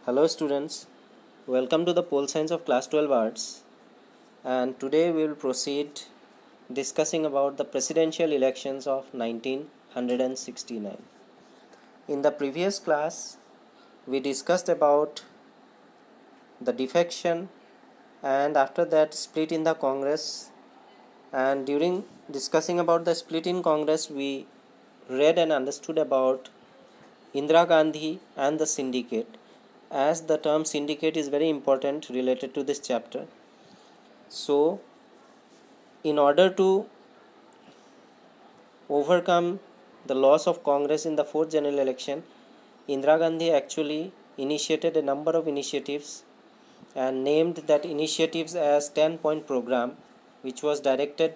Hello students, welcome to the Pole Science of Class 12 Arts, and today we will proceed discussing about the presidential elections of 1969. In the previous class, we discussed about the defection and after that split in the Congress, and during discussing about the split in Congress, we read and understood about Indira Gandhi and the syndicate, as the term syndicate is very important related to this chapter. So, in order to overcome the loss of Congress in the 4th general election, Indira Gandhi actually initiated a number of initiatives and named that initiatives as 10-point program, which was directed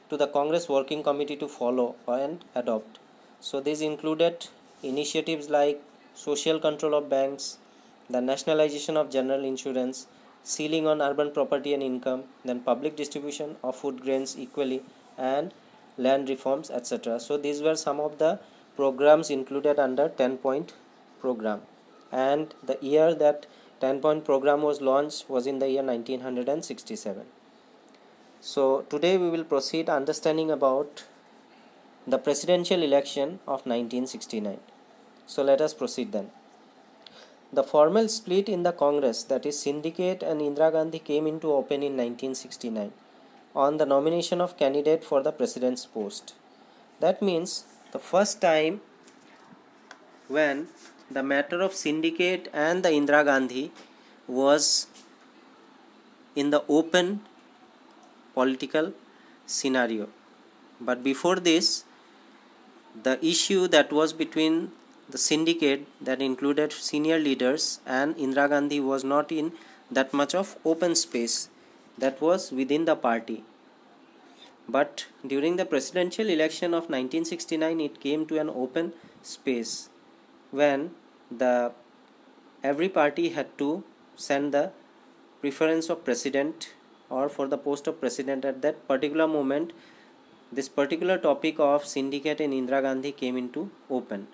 to the Congress Working Committee to follow and adopt. So, these included initiatives like social control of banks, the nationalization of general insurance, ceiling on urban property and income, then public distribution of food grains equally, and land reforms, etc. So these were some of the programs included under 10-point program, and the year that 10-point program was launched was in the year 1967. So today we will proceed understanding about the presidential election of 1969. So let us proceed then. The formal split in the Congress, that is syndicate and Indira Gandhi, came into open in 1969 on the nomination of candidate for the president's post. That means the first time when the matter of syndicate and the Indira Gandhi was in the open political scenario. But before this, the issue that was between the syndicate, that included senior leaders, and Indira Gandhi was not in that much of open space, that was within the party. But during the presidential election of 1969, it came to an open space when every party had to send the preference of president or for the post of president. At that particular moment, this particular topic of syndicate and Indira Gandhi came into open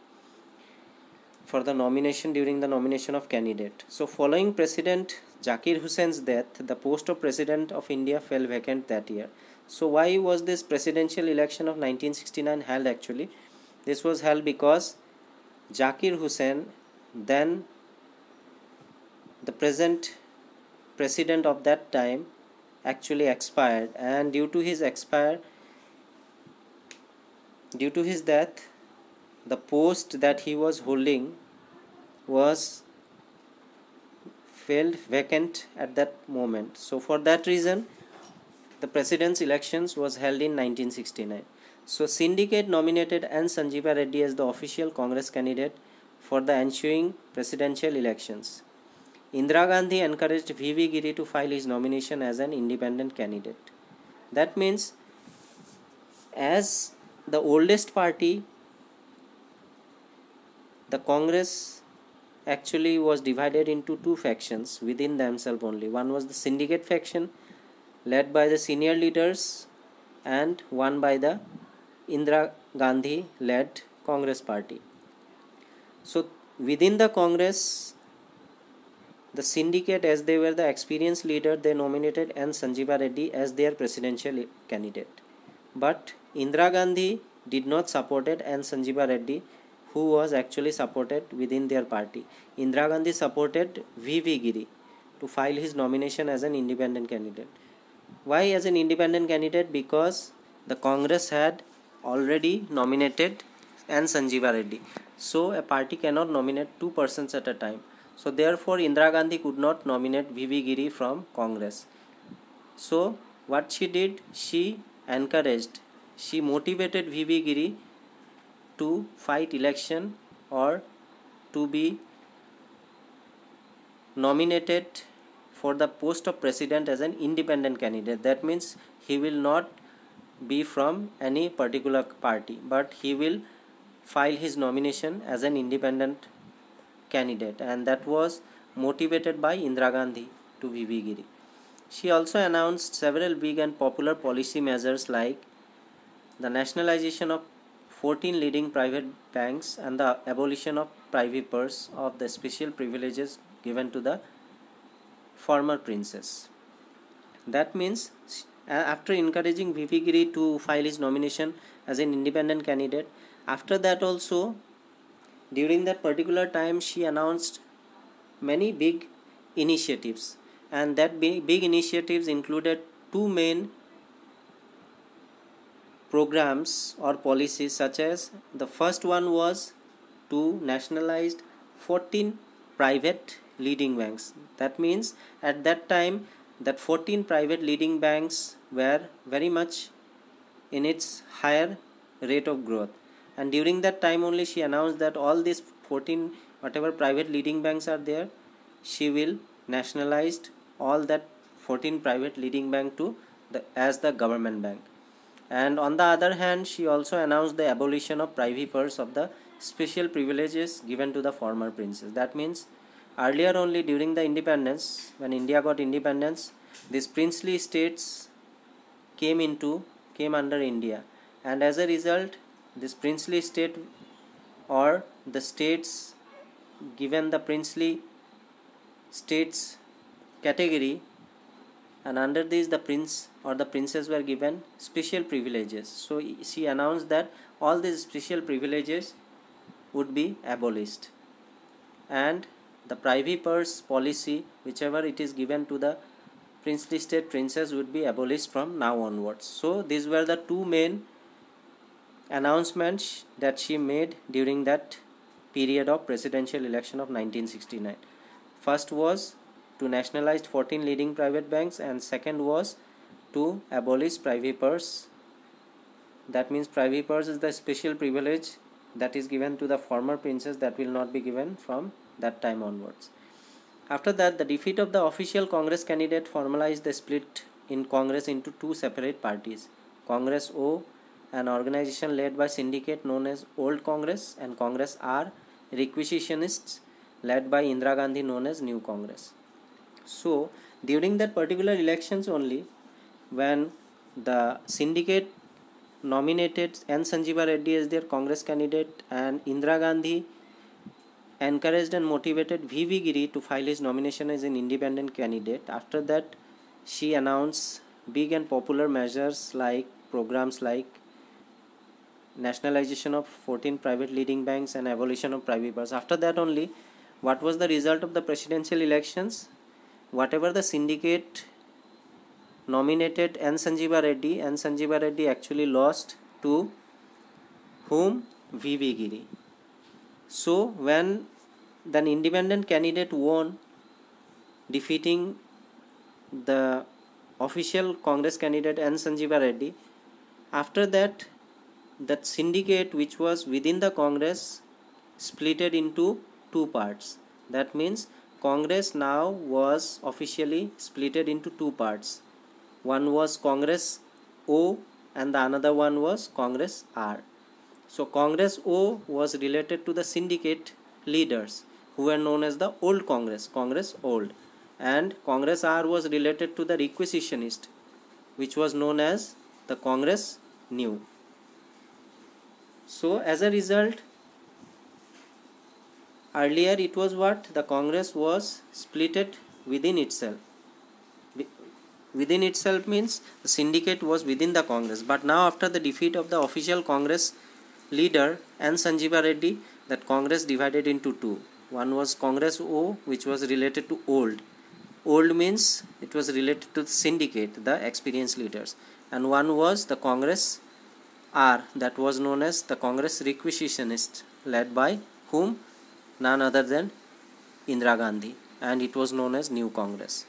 for the nomination during the nomination of candidate. So following President Zakir Hussein's death, the post of President of India fell vacant that year. So why was this presidential election of 1969 held actually? This was held because Zakir Hussain, then the present president of that time, actually expired, and due to his death, the post that he was holding was felt vacant at that moment. So for that reason, the president's elections was held in 1969. So syndicate nominated N. Sanjeeva Reddy as the official Congress candidate for the ensuing presidential elections. Indira Gandhi encouraged V.V. Giri to file his nomination as an independent candidate. That means, as the oldest party, the Congress actually was divided into two factions within themselves only. One was the syndicate faction led by the senior leaders, and one by the Indira Gandhi led Congress party. So within the Congress, the syndicate, as they were the experienced leader, they nominated N. Sanjeeva Reddy as their presidential candidate. But Indira Gandhi did not support N. Sanjeeva Reddy, who was actually supported within their party. Indira Gandhi supported V.V. Giri to file his nomination as an independent candidate. Why as an independent candidate? Because the Congress had already nominated N. Sanjeeva Reddy. So a party cannot nominate two persons at a time. So therefore Indira Gandhi could not nominate V.V. Giri from Congress. So what she did, she motivated V.V. Giri to fight election or to be nominated for the post of president as an independent candidate. That means he will not be from any particular party, but he will file his nomination as an independent candidate, and that was motivated by Indira Gandhi to V.V. Giri. She also announced several big and popular policy measures like the nationalization of 14 leading private banks and the abolition of privy purse of the special privileges given to the former princess. That means after encouraging V.V. Giri to file his nomination as an independent candidate, after that also during that particular time she announced many big initiatives, and that big initiatives included two main programs or policies, such as the first one was to nationalize 14 private leading banks. That means at that time that 14 private leading banks were very much in its higher rate of growth, and during that time only she announced that all these 14 whatever private leading banks are there, she will nationalize all that 14 private leading bank to as the government bank. And on the other hand, she also announced the abolition of privy purse of the special privileges given to the former princes. That means earlier only during the independence, when India got independence, these princely states came under India, and as a result this princely state or the states given the princely states category, and under this the prince or the princess were given special privileges. So she announced that all these special privileges would be abolished, and the privy purse policy, whichever it is given to the princely state princess, would be abolished from now onwards. So these were the two main announcements that she made during that period of presidential election of 1969. First was to nationalize 14 leading private banks, and second was to abolish privy purse. That means privy purse is the special privilege that is given to the former princess, that will not be given from that time onwards. After that, the defeat of the official Congress candidate formalized the split in Congress into two separate parties: Congress O, an organization led by syndicate known as Old Congress, and Congress R, requisitionists led by Indira Gandhi, known as New Congress. So during that particular elections only, when the syndicate nominated N. Sanjeeva Reddy as their Congress candidate, and Indira Gandhi encouraged and motivated V.V. Giri to file his nomination as an independent candidate. After that, she announced big and popular measures like programs like nationalization of 14 private leading banks and abolition of privy purse. After that only, what was the result of the presidential elections? Whatever the syndicate nominated N. Sanjeeva Reddy actually lost to whom? V.V. Giri. So when the independent candidate won, defeating the official Congress candidate N. Sanjeeva Reddy, after that that syndicate which was within the Congress splitted into two parts. That means Congress now was officially splitted into two parts. One was Congress O and the another one was Congress R. So Congress O was related to the syndicate leaders who were known as the Old Congress, Congress Old, and Congress R was related to the requisitionist, which was known as the Congress New. So as a result, earlier it was what? The Congress was splitted within itself. Within itself means the syndicate was within the Congress. But now after the defeat of the official Congress leader N. Sanjeeva Reddy, that Congress divided into two. One was Congress O, which was related to Old. Old means it was related to the syndicate, the experienced leaders. And one was the Congress R, that was known as the Congress Requisitionist, led by whom? None other than Indira Gandhi, and it was known as New Congress.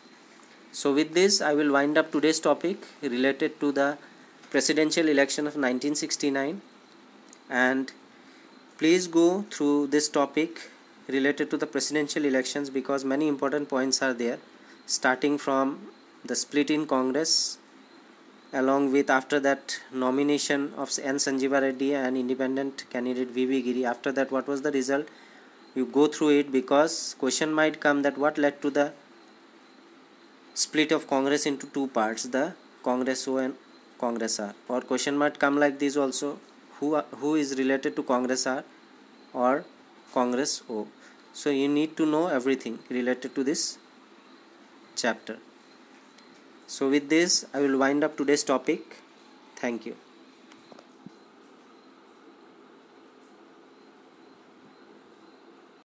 So with this, I will wind up today's topic related to the presidential election of 1969, and please go through this topic related to the presidential elections, because many important points are there, starting from the split in Congress, along with after that nomination of N. Sanjeeva Reddy and independent candidate V.V. Giri. After that, what was the result? You go through it, because question might come that what led to the split of Congress into two parts, the Congress O and Congress R. Or question might come like this also, who is related to Congress R or Congress O. So you need to know everything related to this chapter. So with this I will wind up today's topic. Thank you.